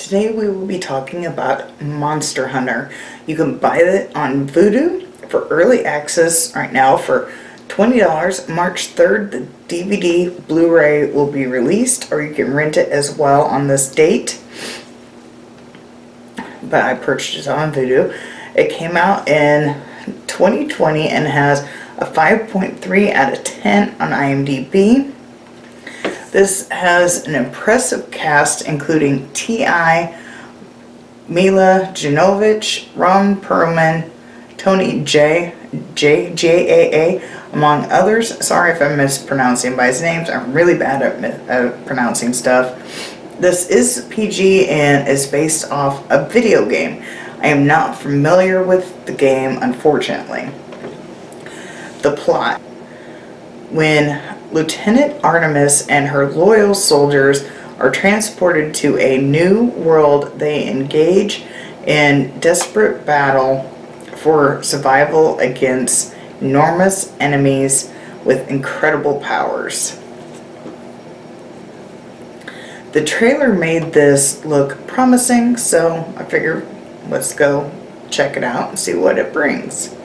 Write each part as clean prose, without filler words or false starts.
today we will be talking about Monster Hunter. You can buy it on Vudu for early access right now for $20. March 3rd, the DVD Blu-ray will be released, or you can rent it as well on this date. But I purchased it on Vudu. It came out in 2020 and has a 5.3 out of 10 on IMDb. This has an impressive cast including T.I., Mila Jovovich, Ron Perlman, Tony J, among others. Sorry if I'm mispronouncing anybody's names. I'm really bad at pronouncing stuff. This is PG and is based off a video game. I am not familiar with the game, unfortunately. The plot. When Lieutenant Artemis and her loyal soldiers are transported to a new world, they engage in desperate battle for survival against enormous enemies with incredible powers. The trailer made this look promising, so I figured let's go check it out and see what it brings.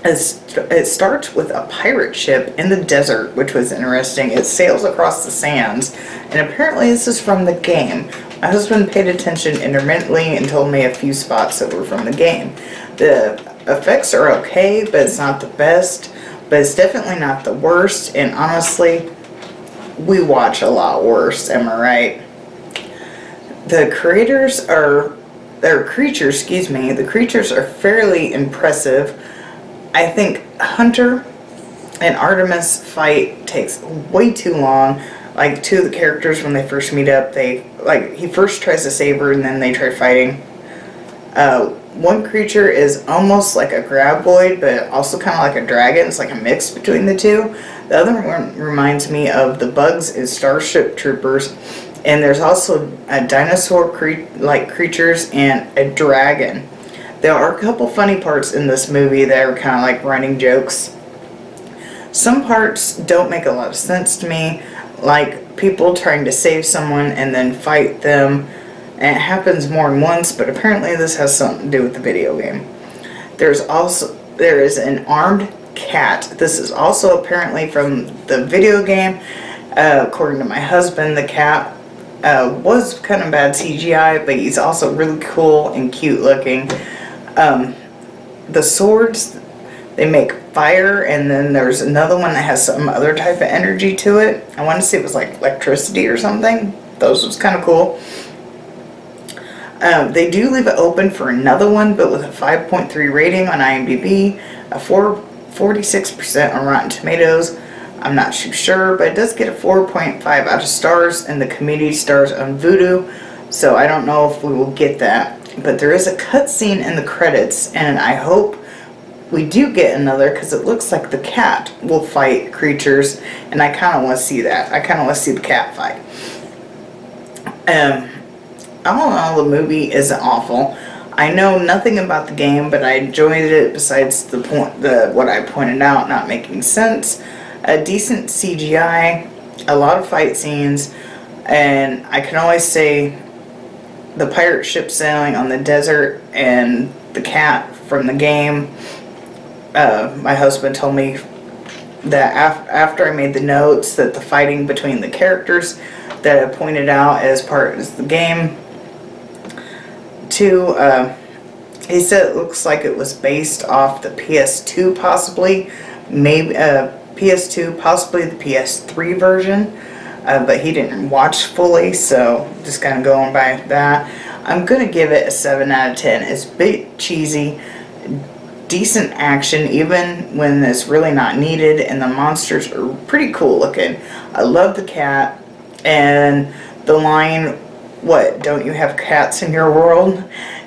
It starts with a pirate ship in the desert, which was interesting. It sails across the sands, and apparently this is from the game. My husband paid attention intermittently and told me a few spots that were from the game. The effects are okay, but it's not the best, but it's definitely not the worst, and honestly, we watch a lot worse, am I right? The creatures are fairly impressive. I think Hunter and Artemis fight takes way too long. Like, two of the characters, when they first meet up, he first tries to save her and then they try fighting. One creature is almost like a graboid, but also kind of like a dragon. It's like a mix between the two. The other one reminds me of the bugs in Starship Troopers. And there's also a dinosaur-like creatures and a dragon. There are a couple funny parts in this movie that are kind of like running jokes. Some parts don't make a lot of sense to me, like people trying to save someone and then fight them. And it happens more than once, but apparently this has something to do with the video game. There is an armed cat. This is also apparently from the video game. According to my husband, the cat was kind of bad CGI, but he's also really cool and cute looking. The swords, they make fire, and then there's another one that has some other type of energy to it. I want to say it was like electricity or something. Those was kind of cool. They do leave it open for another one, but with a 5.3 rating on IMDb, a 46% on Rotten Tomatoes. I'm not too sure, but it does get a 4.5 out of stars, and the community stars on Vudu, so I don't know if we will get that. But there is a cutscene in the credits, and I hope we do get another, because it looks like the cat will fight creatures, and I kind of want to see that. I kind of want to see the cat fight. All in all, the movie isn't awful. I know nothing about the game, but I enjoyed it besides what I pointed out not making sense. A decent CGI, a lot of fight scenes, and I can always say the pirate ship sailing on the desert and the cat from the game. My husband told me that after I made the notes that the fighting between the characters that I pointed out as part of the game too, he said it looks like it was based off the PS2 possibly, maybe PS2, possibly the PS3 version, but he didn't watch fully, so just kind of going by that. I'm going to give it a 7 out of 10. It's a bit cheesy, decent action even when it's really not needed, and the monsters are pretty cool looking. I love the cat, and the line, "What, don't you have cats in your world?"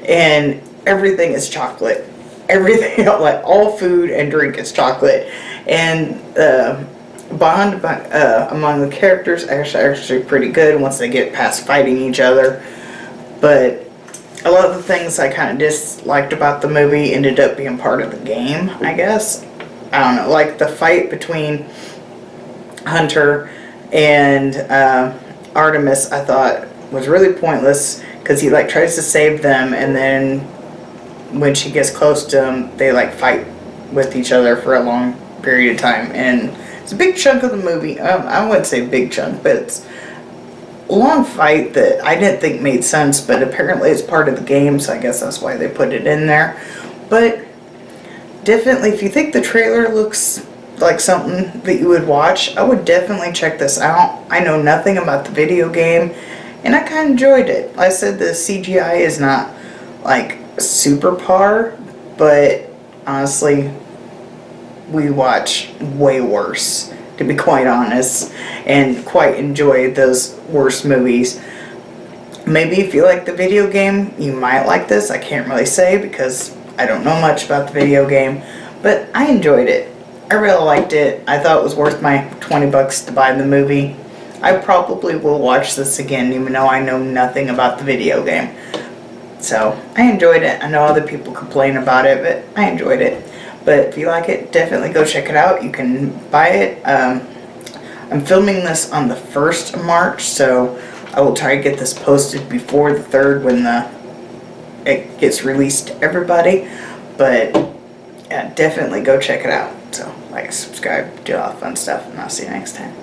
And everything is chocolate. Everything, like all food and drink is chocolate. And the bond among the characters actually pretty good once they get past fighting each other. But a lot of the things I kind of disliked about the movie ended up being part of the game, I guess. I don't know, like the fight between Hunter and Artemis, I thought was really pointless because he like tries to save them, and then when she gets close to him, they like fight with each other for a long period of time, and it's a big chunk of the movie. I wouldn't say big chunk, but it's a long fight that I didn't think made sense, but apparently it's part of the game, so I guess that's why they put it in there. But definitely, if you think the trailer looks like something that you would watch, I would definitely check this out. I know nothing about the video game, and I kind of enjoyed it. Like I said, the CGI is not like super par, but honestly, we watch way worse, to be quite honest, and quite enjoy those worst movies. Maybe if you like the video game, you might like this. I can't really say because I don't know much about the video game, but I enjoyed it. I really liked it. I thought it was worth my 20 bucks to buy the movie. I probably will watch this again, even though I know nothing about the video game. So, I enjoyed it. I know other people complain about it, but I enjoyed it. But if you like it, definitely go check it out. You can buy it. I'm filming this on the 1st of March, so I will try to get this posted before the 3rd when it gets released to everybody. But yeah, definitely go check it out. So, like, subscribe, do all that fun stuff, and I'll see you next time.